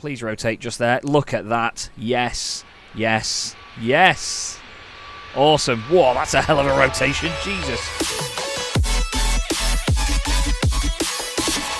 Please rotate just there. Look at that. Yes. Yes. Yes. Awesome. Whoa, that's a hell of a rotation. Jesus.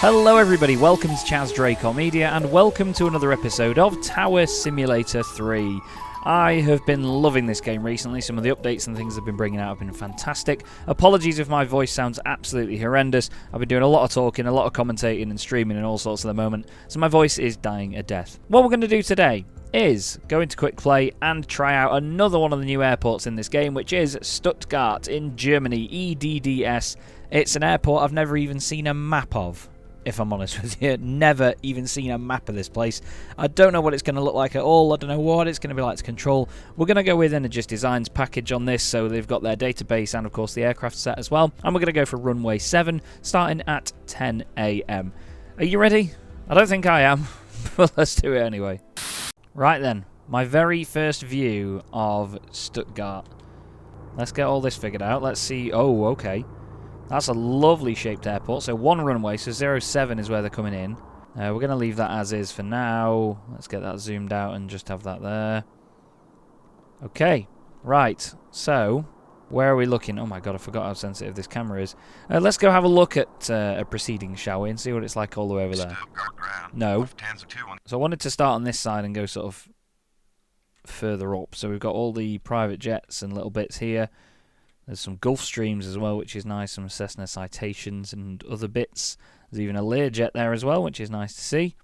Hello everybody, welcome to Chaz Dracor Media and welcome to another episode of Tower Simulator 3. I have been loving this game recently. Some of the updates and things they've been bringing out have been fantastic. Apologies if my voice sounds absolutely horrendous. I've been doing a lot of talking, a lot of commentating and streaming and all sorts at the moment, so my voice is dying a death. What we're going to do today is go into quick play and try out another one of the new airports in this game, which is Stuttgart in Germany, EDDS. It's an airport I've never even seen a map of. If I'm honest with you, never even seen a map of this place. I don't know what it's going to look like at all. I don't know what it's going to be like to control. We're going to go with Energist Designs package on this, so they've got their database and, of course, the aircraft set as well. And we're going to go for runway 7, starting at 10 AM. Are you ready? I don't think I am, but let's do it anyway. Right then, my very first view of Stuttgart. Let's get all this figured out. Let's see. Oh, okay. That's a lovely shaped airport. So one runway, so 07 is where they're coming in. We're going to leave that as is for now. Let's get that zoomed out and just have that there. Okay, right. So, where are we looking? Oh my god, I forgot how sensitive this camera is. Let's go have a look at a proceeding, shall we? And see what it's like all the way over there. No. So I wanted to start on this side and go sort of further up. So we've got all the private jets and little bits here. There's some Gulfstreams as well, which is nice. Some Cessna Citations and other bits. There's even a Learjet there as well, which is nice to see.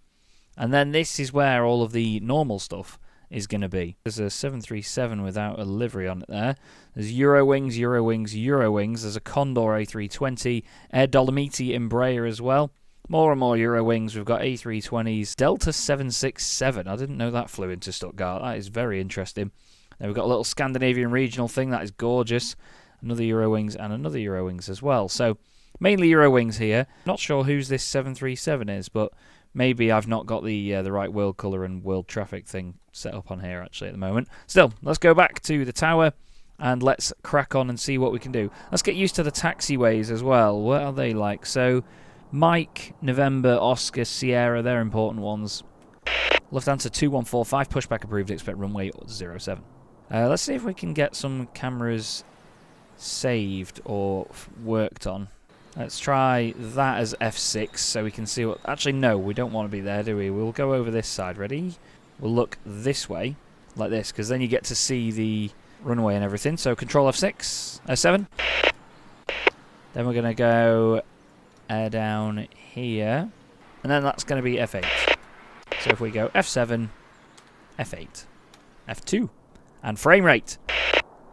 And then this is where all of the normal stuff is going to be. There's a 737 without a livery on it there. There's Eurowings, Eurowings, Eurowings. There's a Condor A320, Air Dolomiti Embraer as well. More and more Eurowings. We've got A320s. Delta 767. I didn't know that flew into Stuttgart. That is very interesting. Then we've got a little Scandinavian regional thing. That is gorgeous. Another Eurowings and another Eurowings as well. So, mainly Eurowings here. Not sure whose this 737 is, but maybe I've not got the right world colour and world traffic thing set up on here actually at the moment. Still, let's go back to the tower and let's crack on and see what we can do. Let's get used to the taxiways as well. What are they like? So, Mike, November, Oscar, Sierra, they're important ones. Lufthansa 2145, pushback approved, expect runway 07. Let's see if we can get some cameras saved or worked on. Let's try that as F6 so we can see what... Actually, no, we don't want to be there, do we? We'll go over this side. Ready? We'll look this way, like this, because then you get to see the runway and everything. So control F6, F7. Then we're going to go down here. And then that's going to be F8. So if we go F7, F8, F2. And frame rate.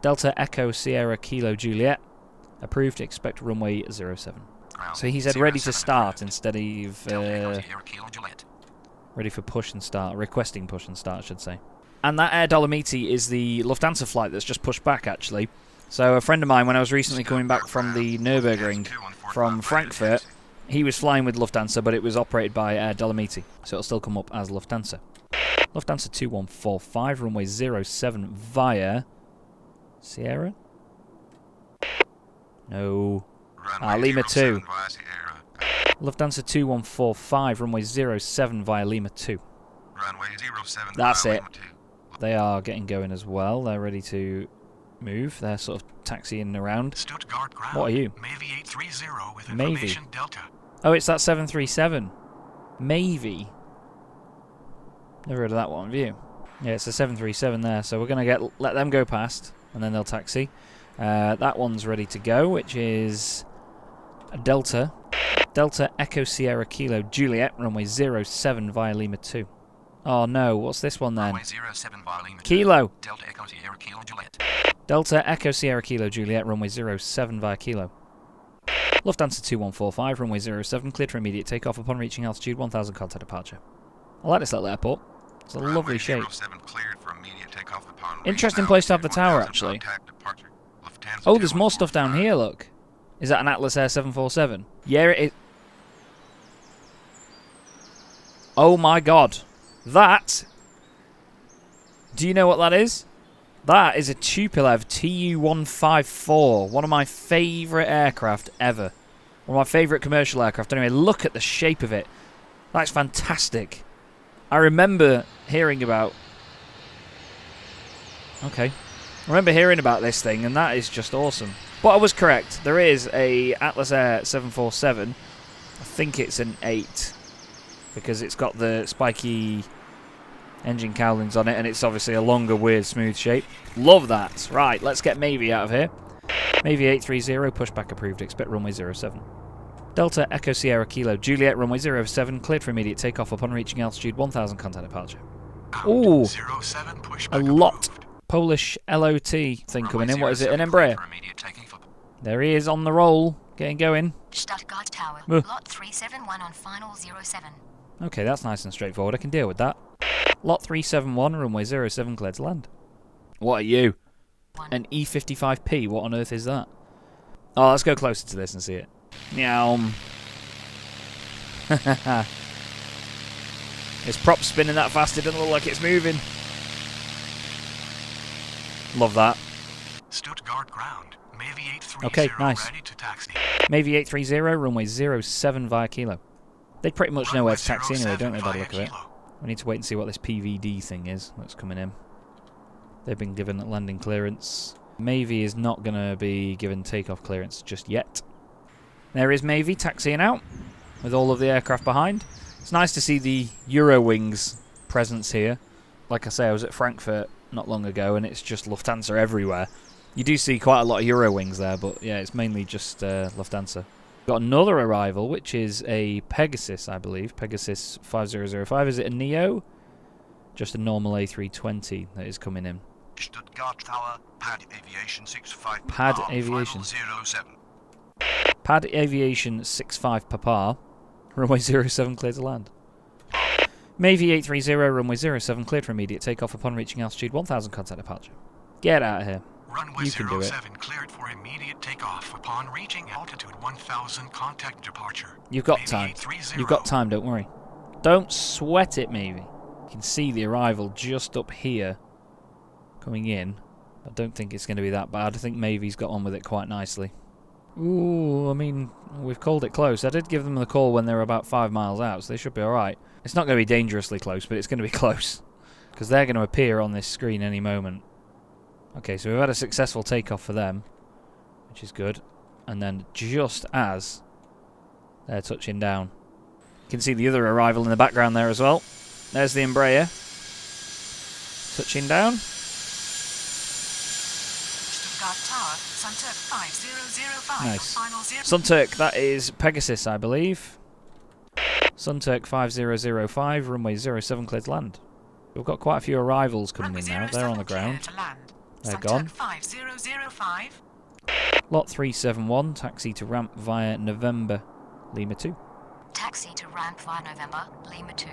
Delta Echo Sierra Kilo Juliet. Approved to expect runway 07. So he said ready to start instead of ready for push and start. Requesting push and start, I should say. And that Air Dolomiti is the Lufthansa flight that's just pushed back, actually. So a friend of mine, when I was recently coming back from the Nürburgring from Frankfurt, he was flying with Lufthansa, but it was operated by Air Dolomiti. So it'll still come up as Lufthansa. Lufthansa 2145, runway 07 via Sierra? No. Lima 2. Lufthansa 2145, runway 07 via Lima 2. That's it. They are getting going as well. They're ready to move. They're sort of taxiing around. What are you? Maybe. Oh, it's that 737. Maybe. Never heard of that one, have you? Yeah, it's a 737 there, so we're going to let them go past, and then they'll taxi. That one's ready to go, which is a Delta Echo Sierra Kilo Juliet, runway 07 via Lima 2. Oh no, what's this one then? Kilo. Delta Echo Sierra Kilo Juliet. Delta Echo Sierra Kilo Juliet, runway 07 via Kilo. Lufthansa 2145, runway 07, cleared for immediate takeoff upon reaching altitude 1000 contact departure. I like this little airport. It's a lovely shape. Interesting place to have the tower, actually. Oh, there's more stuff down here, look. Is that an Atlas Air 747? Yeah, it is. Oh my god. That... Do you know what that is? That is a Tupolev Tu-154. One of my favourite aircraft ever. One of my favourite commercial aircraft. Anyway, look at the shape of it. That's fantastic. I remember hearing about... Okay. I remember hearing about this thing, and that is just awesome. But I was correct. There is a Atlas Air 747. I think it's an 8. Because it's got the spiky engine cowlings on it, and it's obviously a longer, weird, smooth shape. Love that. Right, let's get Mavie out of here. Mavie 830, pushback approved. Expect runway 07. Delta Echo Sierra Kilo Juliet, runway 07, cleared for immediate takeoff upon reaching altitude 1000, contact departure. Ooh, 07, a lot. Polish LOT thing coming in. What is it? An Embraer. There he is on the roll, getting going. Stuttgart Tower, lot 371 on final 07. Okay, that's nice and straightforward. I can deal with that. Lot 371, runway 07, cleared to land. What are you? An E55P. What on earth is that? Oh, let's go closer to this and see it. Meow. His prop spinning that fast, it doesn't look like it's moving. Love that. Stuttgart ground. Mavie 830 okay, nice. ready to taxi. Mavie 830, runway 07 via Kilo. They pretty much know where to taxi anyway, don't they, by the look of it? We need to wait and see what this PVD thing is that's coming in. They've been given landing clearance. Mavie is not going to be given takeoff clearance just yet. There is Mavie taxiing out with all of the aircraft behind. It's nice to see the Eurowings presence here. Like I say, I was at Frankfurt not long ago and it's just Lufthansa everywhere. You do see quite a lot of Eurowings there, but yeah, it's mainly just Lufthansa. Got another arrival, which is a Pegasus, I believe. Pegasus 5005. Is it a Neo? Just a normal A320 that is coming in. Stuttgart Tower, Pad Aviation 65. Pad Aviation. 07. Pad Aviation 65 Papa. Runway 07 cleared to land. Mavie 830, runway 07 cleared for immediate takeoff upon reaching altitude 1000, contact departure. Get out of here. Runway You can do it. 07 cleared for immediate takeoff upon reaching altitude 1000, contact departure. You've got Mavie time. 830. You've got time, don't worry. Don't sweat it, Mavie. You can see the arrival just up here coming in. I don't think it's going to be that bad. I think Mavie's got on with it quite nicely. Ooh, I mean, we've called it close. I did give them the call when they were about 5 miles out, so they should be alright. It's not going to be dangerously close, but it's going to be close. Because they're going to appear on this screen any moment. Okay, so we've had a successful takeoff for them, which is good. And then just as they're touching down, you can see the other arrival in the background there as well. There's the Embraer. Touching down. Stuttgart Tower, Sunturk 5005. Nice. Final 0. Sunturk, that is Pegasus, I believe. Sunturk 5005, runway 07 cleared to land. We've got quite a few arrivals coming in now. They're on the ground. They're gone. 5005. Lot 371, taxi to ramp via November, Lima 2. Taxi to ramp via November, Lima 2.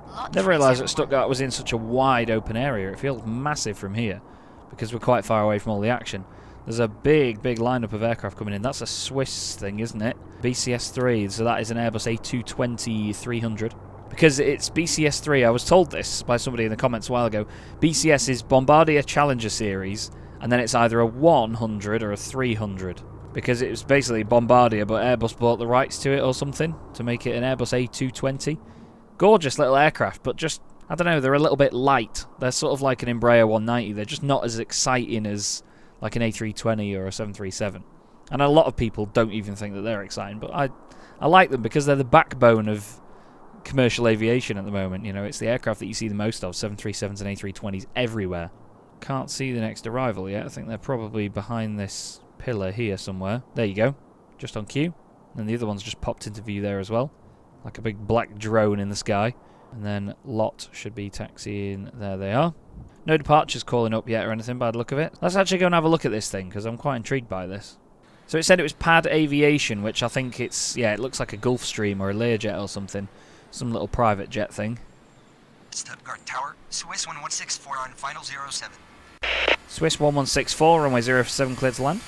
Lot Never realised that 371. Stuttgart was in such a wide open area. It feels massive from here because we're quite far away from all the action. There's a big lineup of aircraft coming in. That's a Swiss thing, isn't it? BCS-3, so that is an Airbus A220-300. Because it's BCS-3, I was told this by somebody in the comments a while ago. BCS is Bombardier Challenger series, and then it's either a 100 or a 300. Because it was basically Bombardier, but Airbus bought the rights to it or something to make it an Airbus A220. Gorgeous little aircraft, but just, I don't know, they're a little bit light. They're sort of like an Embraer 190. They're just not as exciting as like an A320 or a 737. And a lot of people don't even think that they're exciting, but I like them because they're the backbone of commercial aviation at the moment. You know, it's the aircraft that you see the most of, 737s and A320s everywhere. Can't see the next arrival yet. I think they're probably behind this pillar here somewhere. There you go, just on cue. And the other one's just popped into view there as well, like a big black drone in the sky. And then Lot should be taxiing. There they are. No departures calling up yet or anything by the look of it. Let's actually go and have a look at this thing because I'm quite intrigued by this. So it said it was Pad Aviation, which I think it's, yeah, it looks like a Gulfstream or a Learjet or something. Some little private jet thing. Stuttgart Tower, Swiss 1164 on final 07. Swiss 1164, runway 07 cleared to land.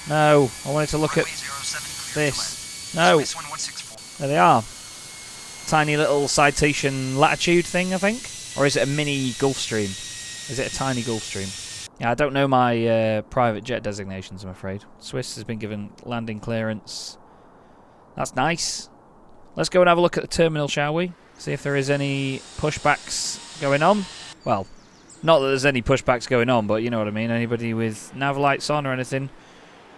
No, I wanted to look at Runway 07 cleared to this. land. No, Swiss 1164. there they are. Tiny little citation latitude thing, I think. Or is it a mini Gulfstream? Is it a tiny Gulfstream? Yeah, I don't know my private jet designations, I'm afraid. Swiss has been given landing clearance. That's nice. Let's go and have a look at the terminal, shall we? See if there is any pushbacks going on. Well, not that there's any pushbacks going on, but you know what I mean. Anybody with nav lights on or anything?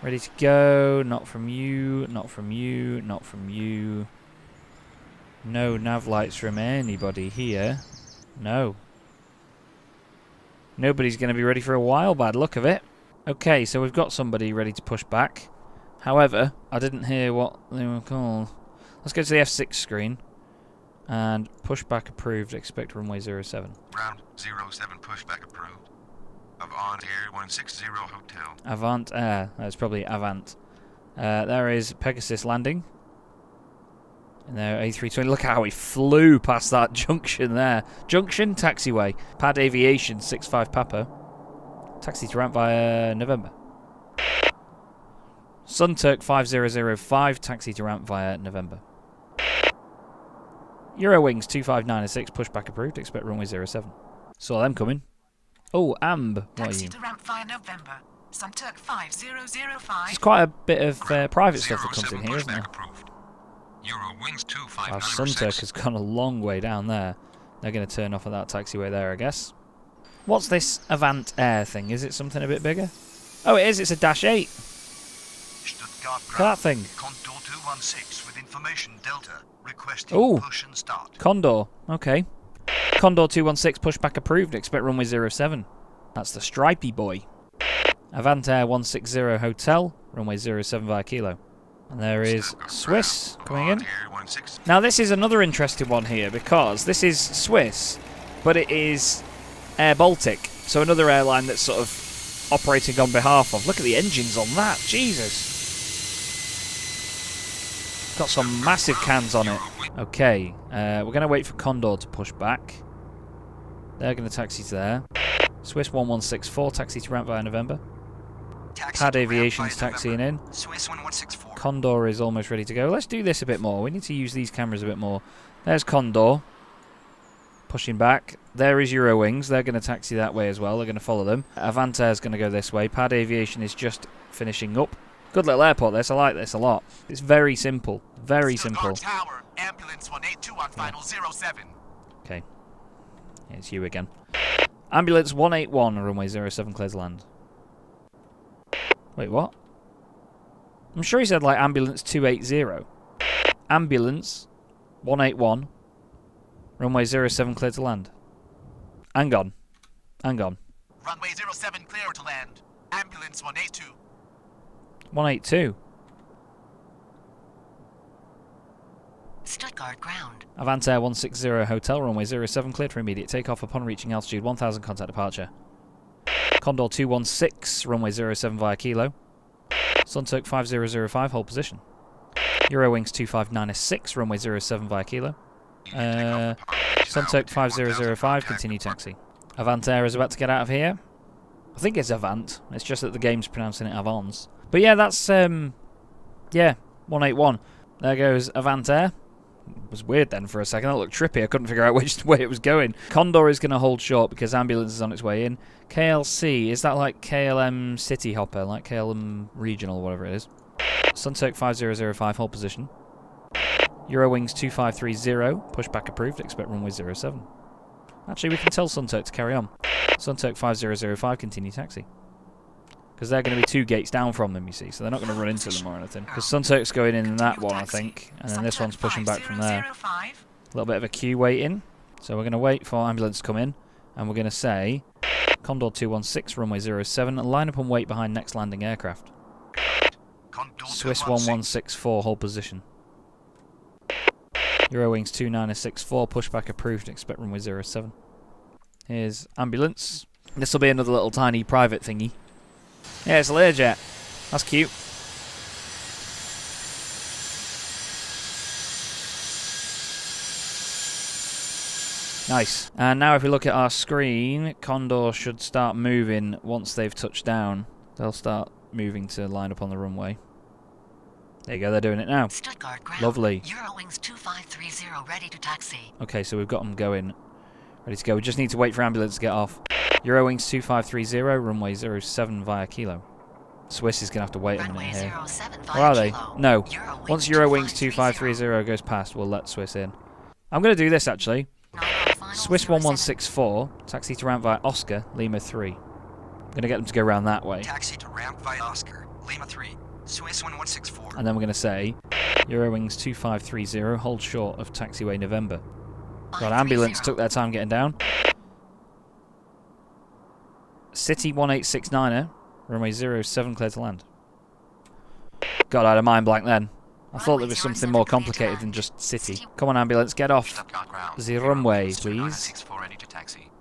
Ready to go? Not from you, not from you, not from you. No nav lights from anybody here. No. Nobody's going to be ready for a while, bad look of it. Okay, so we've got somebody ready to push back. However, I didn't hear what they were called. Let's go to the F6 screen. And pushback approved. Expect runway 07. Round 07 pushback approved. Avant Air 160 Hotel. Avant Air. That's probably Avant. There is Pegasus landing. And there, A320. Look how he flew past that junction there. Junction, taxiway. Pad Aviation 65 Papa. Taxi to ramp via November. Sunturk 5005. Taxi to ramp via November. Eurowings 25906. Pushback approved. Expect runway 07. Saw them coming. Oh, Amb. What are Taxi you? to ramp via November. Sunturk 5005. There's quite a bit of private stuff that comes in here, isn't there? Approved. Eurowings Our 25906. Sunturk has gone a long way down there. They're going to turn off at that taxiway there, I guess. What's this Avant Air thing? Is it something a bit bigger? Oh, it is. It's a Dash 8. Stuttgart Look at that thing. Condor 216 with information Delta requesting Ooh. push and start. Condor. Okay. Condor 216 pushback approved. Expect runway 07. That's the stripy boy. Avant Air 160 Hotel. Runway 07 via Kilo. And there is Swiss coming in. Now this is another interesting one here because this is Swiss, but it is Air Baltic. So another airline that's sort of operating on behalf of. Look at the engines on that. Jesus. Got some massive cans on it. Okay, we're going to wait for Condor to push back. They're going to taxi to there. Swiss 1164, taxi to ramp via November. Pad Aviation's taxiing in. Swiss 1164. Condor is almost ready to go. Let's do this a bit more. We need to use these cameras a bit more. There's Condor. Pushing back. There is Eurowings. They're going to taxi that way as well. They're going to follow them. Avant Air's going to go this way. Pad Aviation is just finishing up. Good little airport this. I like this a lot. It's very simple. Very simple. Tower, ambulance 182 on final 07. Okay. It's you again. Ambulance 181, runway 07 clears land. Wait, what? I'm sure he said like ambulance 280. Ambulance 181, runway 07 clear to land. Hang on. Hang on. Runway 07 clear to land. Ambulance 182. 182. Stuttgart ground. Avant Air 160 Hotel, runway 07 cleared for immediate takeoff upon reaching altitude 1000 contact departure. Condor 216, runway 07 via Kilo. Sunturk 5005, hold position. Eurowings 25906, runway 07 via Kilo. Sunturk 5005, continue taxi. Avant Air is about to get out of here. I think it's Avant, it's just that the game's pronouncing it Avance. But yeah, that's, yeah, 181. There goes Avant Air. It was weird then for a second. That looked trippy. I couldn't figure out which way it was going. Condor is going to hold short because ambulance is on its way in. KLC, is that like KLM City Hopper? Like KLM Regional, whatever it is. Sunturk 5005, hold position. Eurowings 2530, pushback approved. Expect runway 07. Actually, we can tell Sunturk to carry on. Sunturk 5005, continue taxi. Because they're going to be 2 gates down from them, you see, so they're not going to run into them or anything. Because Sunturk's going in that one, I think, and then this one's pushing back from there. A little bit of a queue waiting. So we're going to wait for ambulance to come in, and we're going to say Condor 216, runway 07, and line up and wait behind next landing aircraft. Swiss 1164, hold position. Eurowings 2964, pushback approved, expect runway 07. Here's ambulance. This will be another little tiny private thingy. Yeah, it's a Learjet. That's cute. Nice. And now if we look at our screen, Condor should start moving once they've touched down. They'll start moving to line up on the runway. There you go, they're doing it now. Stuttgart ground. Lovely. Eurowings 2530 ready to taxi. Okay, so we've got them going. Ready to go. We just need to wait for ambulance to get off. Eurowings 2530, runway 07 via Kilo. Swiss is going to have to wait a minute here. Where are they? No. Once Eurowings 2530 goes past, we'll let Swiss in. I'm going to do this, actually. Final Swiss 07. 1164, taxi to ramp via Oscar, Lima 3. I'm going to get them to go around that way. Taxi to ramp via Oscar, Lima 3, Swiss 1164. And then we're going to say, Eurowings 2530, hold short of taxiway November. God, ambulance took their time getting down. City 1869er, runway 07 clear to land. God, I had a mind blank then. I thought there was something more complicated than just city. Come on, ambulance, get off Stuttgart ground. the runway, please. 964 ready to taxi.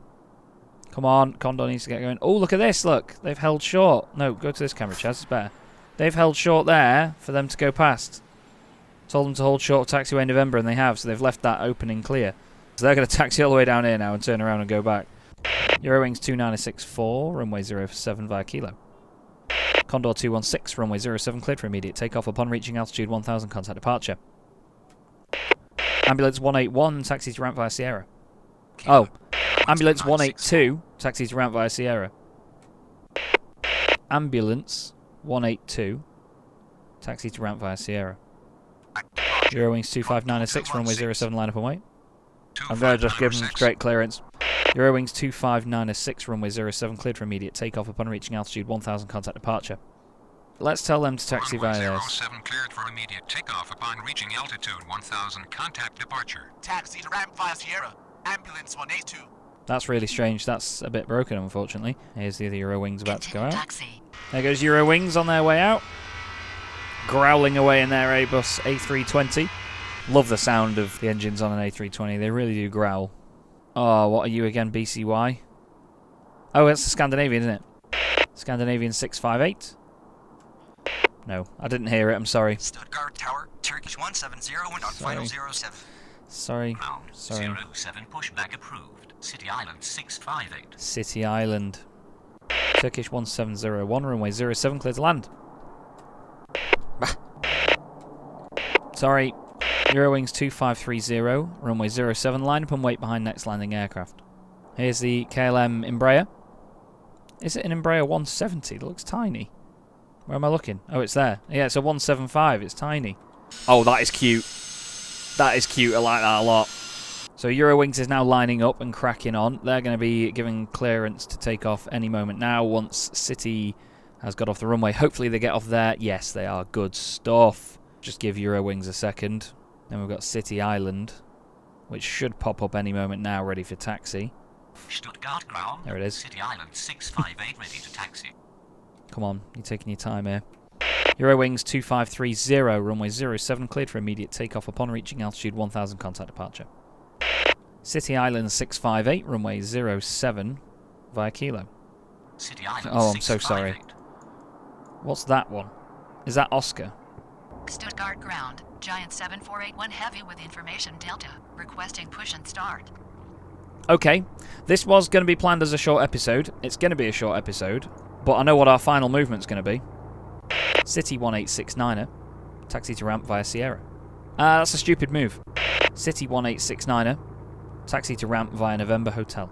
Come on, Condor needs to get going. Oh, look at this, look. They've held short. No, go to this camera, Chaz, it's better. They've held short there for them to go past. Told them to hold short of taxiway November, and they have, so they've left that opening clear. So they're going to taxi all the way down here now and turn around and go back. Eurowings 2964, runway 07 via Kilo. Condor 216, runway 07 cleared for immediate takeoff upon reaching altitude 1000, contact departure. Ambulance 181, taxi to ramp via Sierra. Oh, ambulance 182, taxi to ramp via Sierra. Ambulance 182, taxi to ramp via Sierra. Eurowings 2596, runway 07 line up and wait. I'm going to just give them straight clearance. Eurowings 2596, runway 07 cleared for immediate takeoff upon reaching altitude 1000, contact departure. Let's tell them to taxi via this. 07 cleared for immediate takeoff upon reaching altitude 1000, contact departure. Taxi to ramp via Sierra. Ambulance 182. That's really strange. That's a bit broken, unfortunately. Here's the other Eurowings about to go out. Taxi. There goes Eurowings on their way out. Growling away in their A-bus A320. Love the sound of the engines on an A320. They really do growl. Oh, what are you again, BCY? Oh, it's the Scandinavian, isn't it? Scandinavian 658. No, I didn't hear it. I'm sorry. Stuttgart Tower, Turkish 170 and on final 07. Sorry. Round Sorry. 07 pushback approved. City Island 658. City Island. Turkish 1701, runway 07 clear to land. Bah. Sorry. Eurowings 2530, runway 07, line up and wait behind next landing aircraft. Here's the KLM Embraer. Is it an Embraer 170? It looks tiny. Where am I looking? Oh, it's there. Yeah, it's a 175. It's tiny. Oh, that is cute. That is cute. I like that a lot. So Eurowings is now lining up and cracking on. They're going to be giving clearance to take off any moment now once City has got off the runway. Hopefully they get off there. Yes, they are. Good stuff. Just give Eurowings a second. Then we've got City Island, which should pop up any moment now, ready for taxi. Stuttgart ground. There it is. City Island 658 ready to taxi. Come on, you're taking your time here. Eurowings 2530, runway 07 cleared for immediate takeoff upon reaching altitude 1000, contact departure. City Island 658, runway 07 via Kilo. City Island Oh, I'm so sorry. 658. What's that one? Is that Oscar? Stuttgart ground. Giant 7481 heavy with information Delta. Requesting push and start. Okay, this was going to be planned as a short episode. It's going to be a short episode, but I know what our final movement's going to be. City 1869er, taxi to ramp via Sierra. That's a stupid move. City 1869er, taxi to ramp via November Hotel.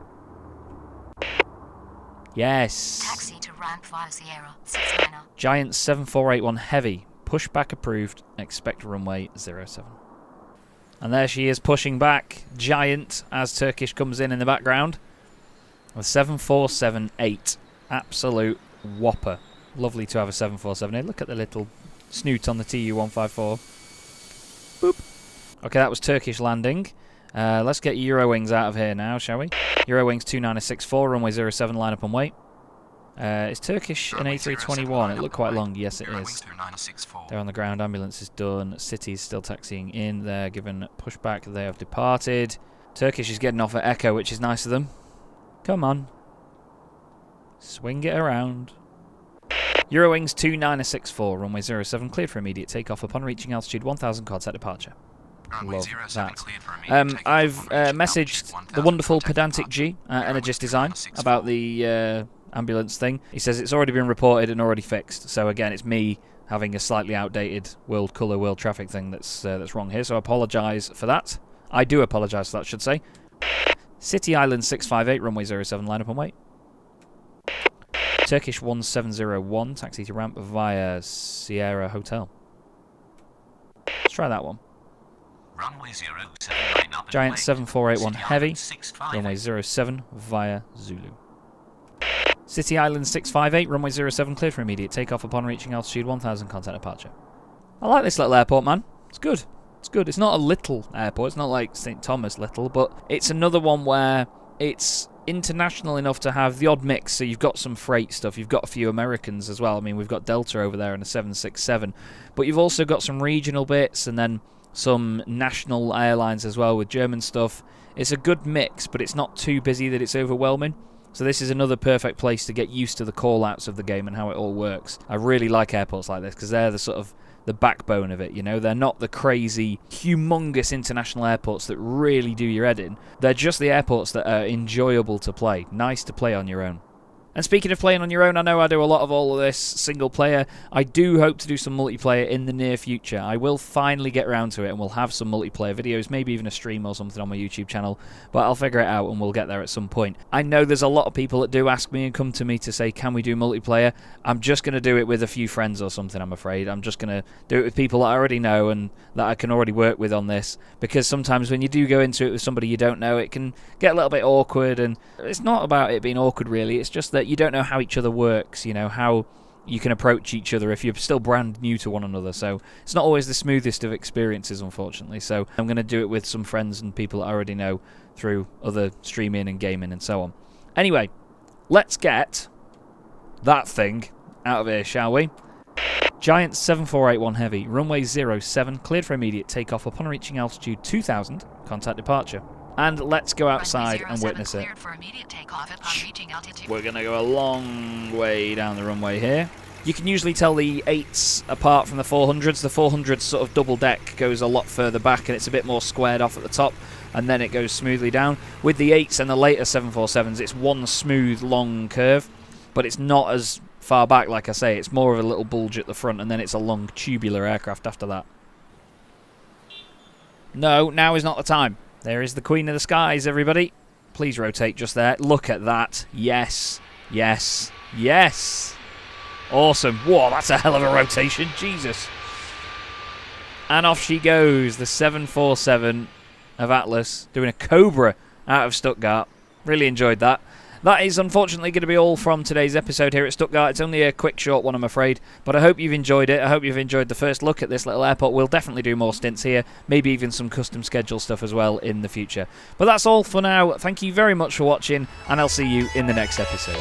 Yes. Taxi to ramp via Sierra. 69er. Giant 7481 heavy, pushback approved, expect runway 07. And there she is pushing back, Giant, as Turkish comes in the background. With 7478. Absolute whopper. Lovely to have a 7478. Look at the little snoot on the TU-154. Boop. Okay, that was Turkish landing. Let's get Eurowings out of here now, shall we? Eurowings 2964, runway 07, line up and wait. Is Turkish an A321? It looked quite long. Yes, it is. They're on the ground. Ambulance is done. City's still taxiing in. They're given pushback. They have departed. Turkish is getting off at Echo, which is nice of them. Come on. Swing it around. Eurowings 2964, runway 07, cleared for immediate takeoff upon reaching altitude 1000, contact departure. Love that. I've messaged the wonderful pedantic G, Energis Design, about the ambulance thing. He says it's already been reported and already fixed. So again, it's me having a slightly outdated world colour, world traffic thing that's wrong here. So I apologise for that. I do apologise for that, should say. City Island 658, runway 07, line up and wait. Turkish 1701, taxi to ramp via Sierra Hotel. Let's try that one. Runway 07 right now. up and Giant wait. 7481 City Heavy, Island 658. runway 07 via Zulu. City Island 658, runway 07 cleared for immediate takeoff upon reaching altitude 1000, contact departure. I like this little airport, man. It's good. It's good. It's not a little airport. It's not like St. Thomas little, but it's another one where it's international enough to have the odd mix. So you've got some freight stuff. You've got a few Americans as well. I mean, we've got Delta over there and a 767. But you've also got some regional bits and then some national airlines as well with German stuff. It's a good mix, but it's not too busy that it's overwhelming. So this is another perfect place to get used to the call-outs of the game and how it all works. I really like airports like this because they're the sort of the backbone of it, you know. They're not the crazy, humongous international airports that really do your head in. They're just the airports that are enjoyable to play, nice to play on your own. And speaking of playing on your own, I know I do a lot of all of this single player. I do hope to do some multiplayer in the near future. I will finally get around to it and we'll have some multiplayer videos, maybe even a stream or something on my YouTube channel, but I'll figure it out and we'll get there at some point. I know there's a lot of people that do ask me and come to me to say, can we do multiplayer? I'm just going to do it with a few friends or something, I'm afraid. I'm just going to do it with people that I already know and that I can already work with on this, because sometimes when you do go into it with somebody you don't know, it can get a little bit awkward, and it's not about it being awkward really, it's just that you don't know how each other works, you know, how you can approach each other if you're still brand new to one another. So it's not always the smoothest of experiences, unfortunately. So I'm going to do it with some friends and people that I already know through other streaming and gaming and so on. Anyway, let's get that thing out of here, shall we? Giant 7481 Heavy, runway 07, cleared for immediate takeoff upon reaching altitude 2000, contact departure. And let's go outside and witness it. We're going to go a long way down the runway here. You can usually tell the 8s apart from the 400s. The 400s sort of double deck goes a lot further back and it's a bit more squared off at the top, and then it goes smoothly down. With the 8s and the later 747s, it's one smooth long curve, but it's not as far back, like I say. It's more of a little bulge at the front, and then it's a long tubular aircraft after that. No, now is not the time. There is the Queen of the Skies, everybody. Please rotate just there. Look at that. Yes. Yes. Yes. Awesome. Whoa, that's a hell of a rotation. Jesus. And off she goes. The 747 of Atlas doing a Cobra out of Stuttgart. Really enjoyed that. That is unfortunately going to be all from today's episode here at Stuttgart. It's only a quick, short one, I'm afraid. But I hope you've enjoyed it. I hope you've enjoyed the first look at this little airport. We'll definitely do more stints here. Maybe even some custom schedule stuff as well in the future. But that's all for now. Thank you very much for watching, and I'll see you in the next episode.